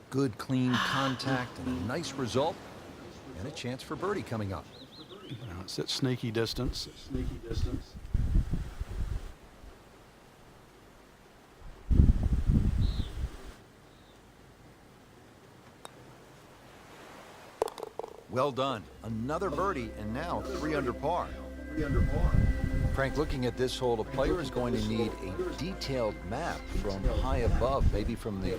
Good, clean contact and a nice result. And a chance for birdie coming up. It's that sneaky distance. Well done. Another birdie, and now 3 under par. Frank, looking at this hole, a player is going to need a detailed map from high above, maybe from the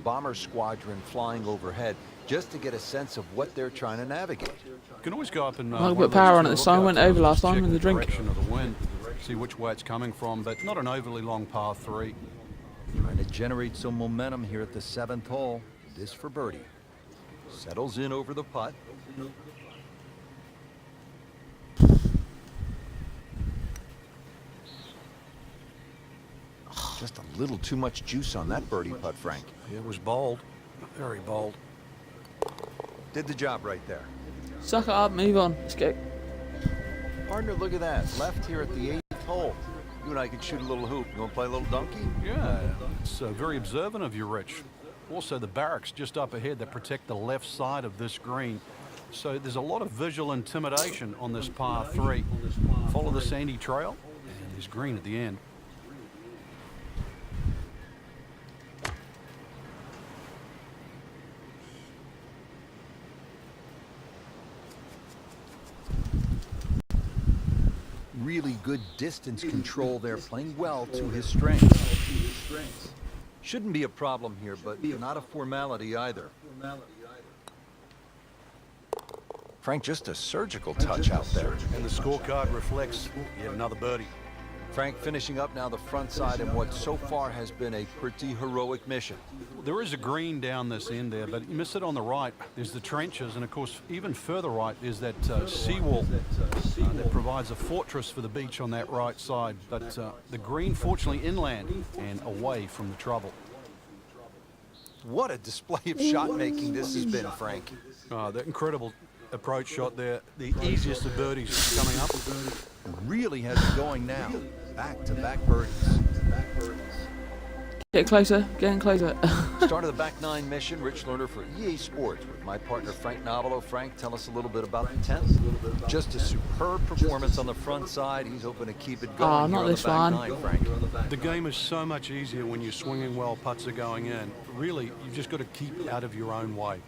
bomber squadron flying overhead, just to get a sense of what they're trying to navigate. You can always go up and I'll put power on it this time. Went over last time in the drink. Direction of the wind, see which way it's coming from, but not an overly long par 3. Trying to generate some momentum here at the 7th hole. This for birdie. Settles in over the putt. Just a little too much juice on that birdie putt, Frank. It was bold, very bold. Did the job right there. Suck it up, move on. Let's go. Partner, look at that. Left here at the 8th hole. You and I could shoot a little hoop. You want to play a little donkey? Yeah, it's very observant of you, Rich. Also, the barracks just up ahead that protect the left side of this green. So there's a lot of visual intimidation on this par 3. Follow the sandy trail, and there's green at the end. Really good distance control there, playing well to his strengths. Shouldn't be a problem here, but not a formality either. Frank, just a surgical touch out there. And the scorecard reflects yet another birdie. Frank finishing up now the front side in what so far has been a pretty heroic mission. There is a green down this end there, but you miss it on the right. There's the trenches, and of course, even further right is that seawall that provides a fortress for the beach on that right side. But the green, fortunately, inland and away from the trouble. What a display of shot making this has been, Frank. That incredible approach shot there, the easiest of birdies coming up. Really has it going now. Back-to-back birdies. Get closer, getting closer. Start of the back 9 mission, Rich Lerner for EA Sports with my partner Frank Novelo. Frank, tell us a little bit about the 10th. Just a superb performance on the front side. He's hoping to keep it going here on the back 9, Frank. The game is so much easier when you're swinging well, putts are going in. Really, you've just got to keep out of your own way.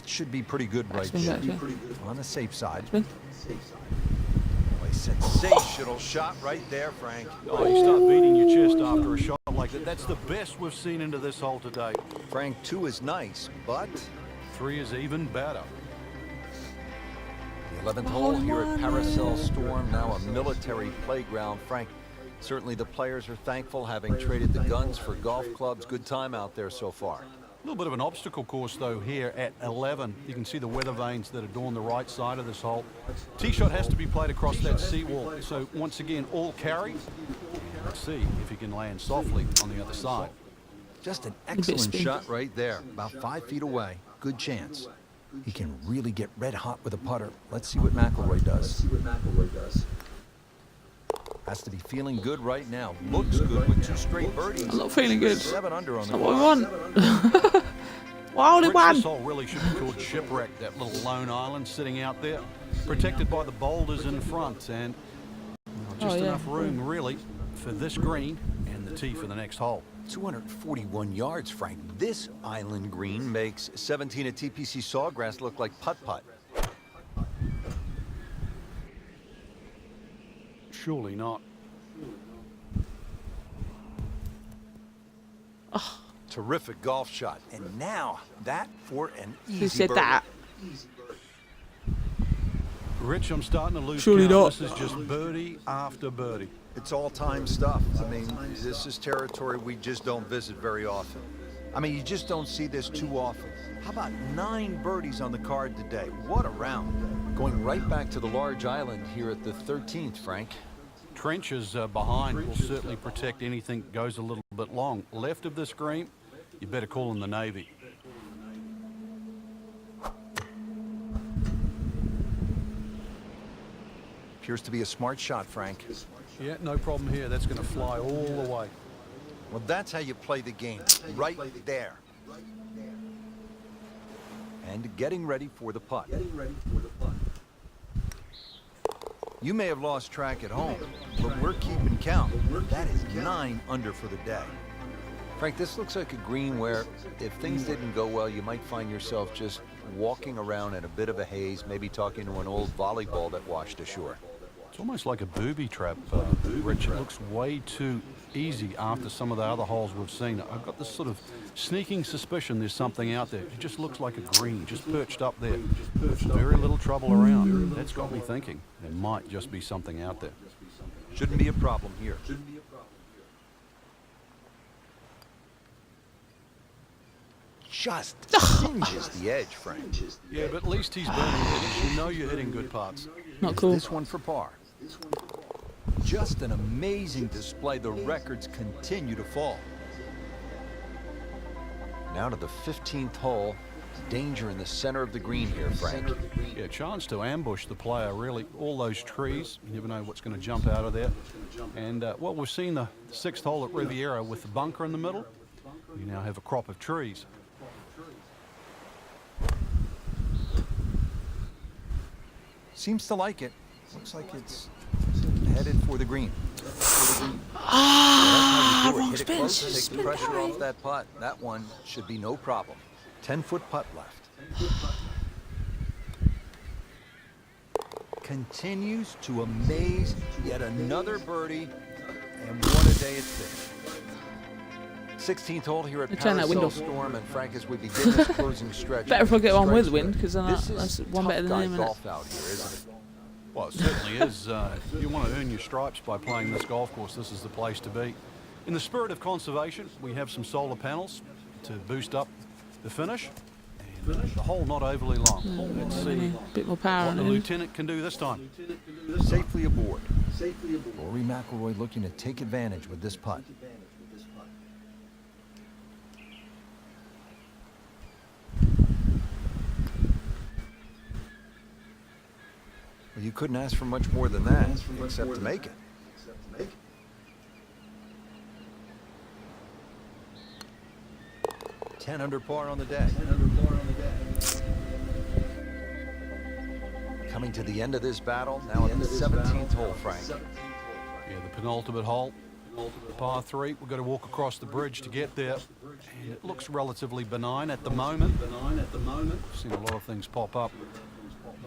Should be pretty good right there. On the safe side. A sensational shot right there, Frank. Oh, you start beating your chest after a shot like that. That's the best we've seen into this hole today. Frank, 2 is nice, but 3 is even better. The 11th hole here at Paracel Storm, now a military playground. Frank, certainly the players are thankful, having traded the guns for golf clubs. Good time out there so far. A little bit of an obstacle course, though, here at 11. You can see the weather vanes that adorn the right side of this hole. Tee shot has to be played across that seawall. So, once again, all carry. Let's see if he can land softly on the other side. Just an excellent shot right there. About 5 feet away. Good chance. He can really get red hot with a putter. Let's see what McIlroy does. Has to be feeling good right now. Looks good with 2 straight birdies. I'm not feeling good. 7 under on the That's what I want. Well, only one. This hole really should be called Shipwreck, that little lone island sitting out there, protected by the boulders in front, and just enough room, really, for this green and the tee for the next hole. 241 yards, Frank. This island green makes 17 at TPC Sawgrass look like putt-putt. Surely not. Oh. Terrific golf shot. And now that for an easy Who said birdie. that? Rich, I'm starting to lose Surely count. not. This is just birdie after birdie. It's all-time stuff. I mean, this is territory we just don't visit very often. I mean, you just don't see this too often. How about 9 birdies on the card today? What a round. Going right back to the large island here at the 13th, Frank. Trenches behind will certainly protect anything that goes a little bit long. Left of this green, you better call in the Navy. Appears to be a smart shot, Frank. Yeah, no problem here. That's going to fly all the way. Well, that's how you play the game, right there. And getting ready for the putt. You may have lost track at home, but we're keeping count. That is 9 under for the day. Frank, this looks like a green where if things didn't go well, you might find yourself just walking around in a bit of a haze, maybe talking to an old volleyball that washed ashore. It's almost like a booby trap, Rich. It looks way too easy after some of the other holes we've seen. I've got this sort of sneaking suspicion there's something out there. It just looks like a green, just perched up there. Very little trouble around. That's got me thinking there might just be something out there. Shouldn't be a problem here. Just singes the edge, Frank. Yeah, but at least he's burning hitters. You know you're hitting good putts. Not cool. This one for par. Just an amazing display. The records continue to fall. Now to the 15th hole. Danger in the center of the green here, Frank. Yeah, chance to ambush the player, really. All those trees, you never know what's going to jump out of there. And, well, we've seen the 6th hole at Riviera with the bunker in the middle. You now have a crop of trees. Seems to like it. Looks like it's headed for the green. Wrong Hit it spin. close, Just take the spin pressure carry. off that putt. That one should be no problem. 10-foot putt left. Continues to amaze. Yet another birdie, and what a day it's been. 16th hole here at They turn that wind Paracel off. Storm, and Frank, as we begin this closing stretch. Better if I get one with Stretch wind, because then this that's is one better than tough guy him. golf out here, isn't it? Well, it certainly is. You want to earn your stripes by playing this golf course. This is the place to be. In the spirit of conservation, we have some solar panels to boost up the finish. And the hole not overly long. Let's see A bit more power what on the him. lieutenant can do this time. Safely aboard. Rory McIlroy looking to take advantage with this putt. Well, you couldn't ask for much more than that, except to make it. Ten under par on the day. Coming to the end of this battle, now at the 17th hole, Frank. Yeah, the penultimate hole, par 3. We've got to walk across the bridge to get there. And it looks relatively benign at the moment. I've seen a lot of things pop up.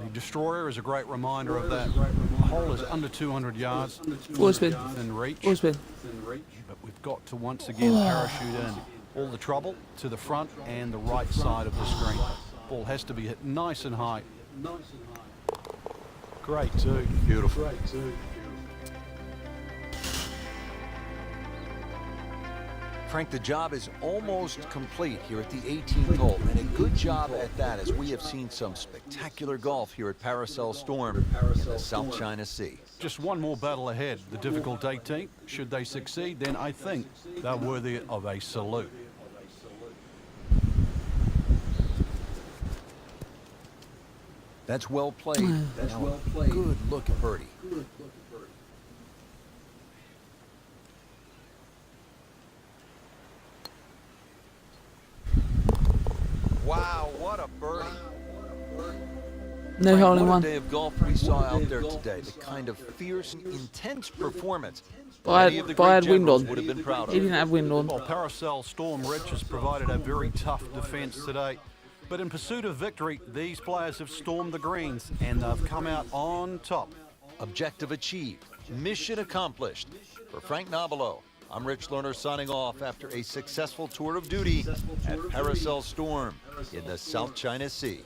The Destroyer is a great reminder of that. The hole is under 200 yards. Always been. Within reach. Always been. But we've got to once again parachute in. All the trouble to the front and the right side of the screen. Ball has to be hit nice and high. Great too. Beautiful. Frank, the job is almost complete here at the 18th hole, and a good job at that, as we have seen some spectacular golf here at Paracel Storm in the South China Sea. Just one more battle ahead. The difficult 18th. Should they succeed, then I think they're worthy of a salute. That's well played. Good look at birdie. Wow, what a birdie. No Frank, hole in what a one. day of golf we saw out there today. The kind of fierce, intense performance But I many of the had, but I great had wind generals on. would have been proud He of. didn't have wind on. Well, Paracel Storm Rich has provided a very tough defense today. But in pursuit of victory, these players have stormed the greens and they've come out on top. Objective achieved. Mission accomplished. For Frank Nobilo, I'm Rich Lerner signing off after a successful tour of duty at Paracel Storm in the South China Sea.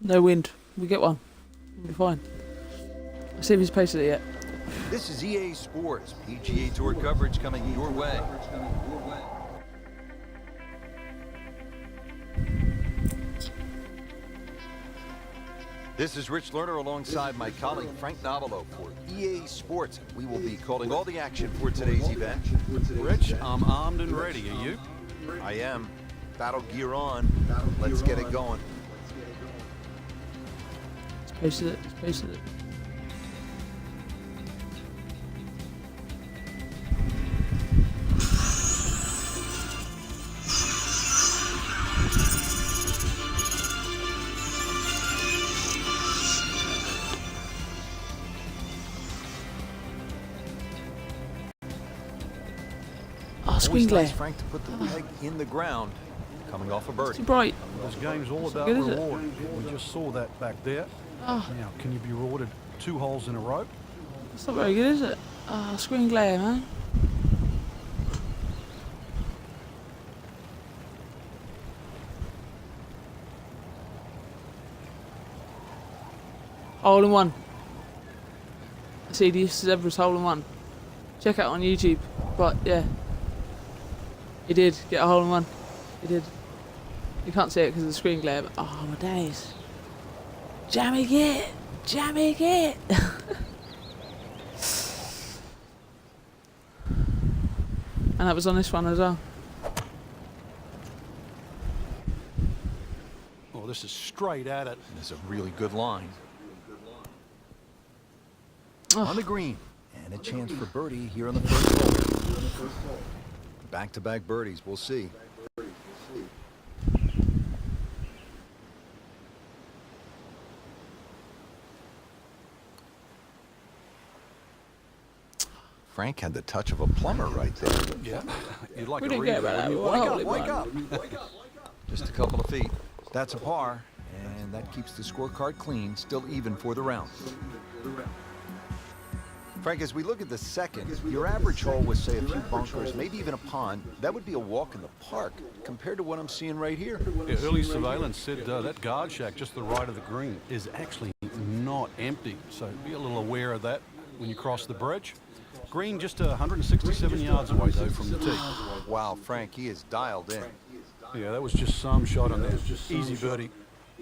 No wind. We get one. We'll be fine. Let's see if he's posted it yet. This is EA Sports PGA Tour coverage coming your way. This is Rich Lerner alongside my colleague Frank Novelo for EA Sports. We will be calling all the action for today's event. Rich, I'm armed and ready. Are you? I am. Battle gear on. Let's get it going. Let's posted it. Let's posted it. Oh, screen Always glare. nice, Frank, to put the peg in the ground, coming off a Too birdie. bright. This game's all about good, is it? reward. We just saw that back there. Oh, Now, can you be rewarded 2 holes in a row? that's not very good, is it? Oh, screen glare, man. Hole in one. I see the Zebra's hole in one. Check out on YouTube. But yeah, he did get a hole in one. He did. You can't see it because of the screen glare. But oh my days! Jamming it, jamming it. And that was on this one as well. Oh, this is straight at it. It's a really good line. Oh. On the green, and a chance for birdie here on the first hole. Back-to-back birdies, we'll see. Frank had the touch of a plumber right there. Yeah. You'd like We a didn't read get of it, that. wouldn't you? Wake Wake up, up, wake up. Just a couple of feet. That's a par, and that keeps the scorecard clean, still even for the round. Frank, as we look at the second, your average hole with, say, a few bunkers, maybe even a pond, that would be a walk in the park compared to what I'm seeing right here. Yeah, early surveillance said that guard shack just to the right of the green is actually not empty. So be a little aware of that when you cross the bridge. Green just 167 yards away, though, from the tee. Wow, Frank, he is dialed in. Yeah, that was just some shot on there. Easy birdie.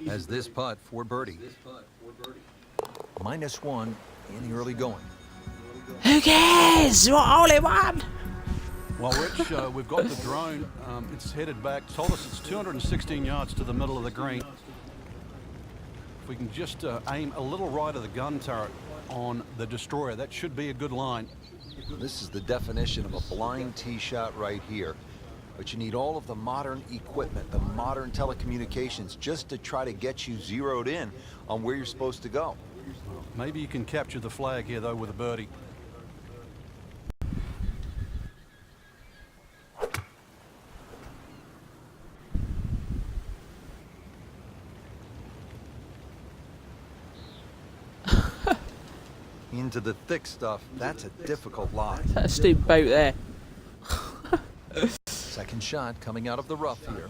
As this putt for birdie. -1 in the early going. Who cares? You're only one. Well, Rich, we've got the drone. It's headed back. Told us it's 216 yards to the middle of the green. If we can just aim a little right of the gun turret on the destroyer, that should be a good line. This is the definition of a blind tee shot right here. But you need all of the modern equipment, the modern telecommunications, just to try to get you zeroed in on where you're supposed to go. Maybe you can capture the flag here, though, with a birdie. Into the thick stuff, that's a difficult lie. That's a stupid boat there. Second shot coming out of the rough here.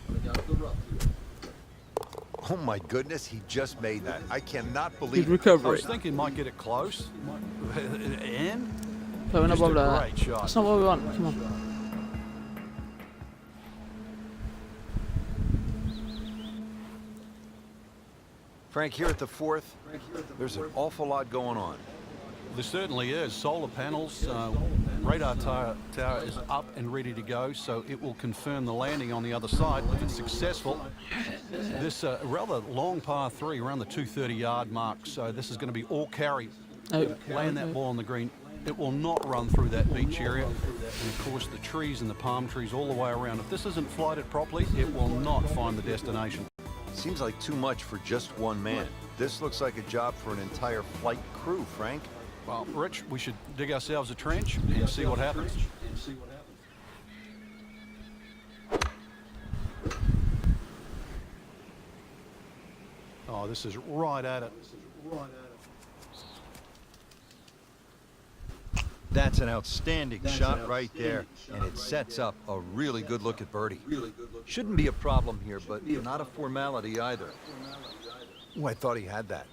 Oh my goodness, he just made that. I cannot Good believe it. I recovery. was thinking might get it close. And But we're not just a bothered about great that. shot. That's not what we want. Come on. Frank, here at the fourth, there's an awful lot going on. There certainly is. Solar panels, radar tower is up and ready to go, so it will confirm the landing on the other side. If it's successful, this rather long par 3 around the 230-yard mark, so this is going to be all carry. Oh, Land that ball on the green. It will not run through that beach area. And of course, the trees and the palm trees all the way around. If this isn't flighted properly, it will not find the destination. Seems like too much for just one man. This looks like a job for an entire flight crew, Frank. Well, Rich, we should dig ourselves a trench and see what happens. Oh, this is right at it. That's an outstanding shot right there, and it sets up a really good look at birdie. Shouldn't be a problem here, but not a formality either. Oh, I thought he had that.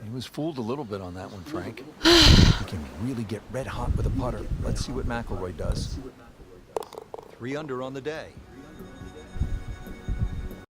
He was fooled a little bit on that one, Frank. He can really get red hot with a putter. Let's see what McIlroy does. 3 under on the day.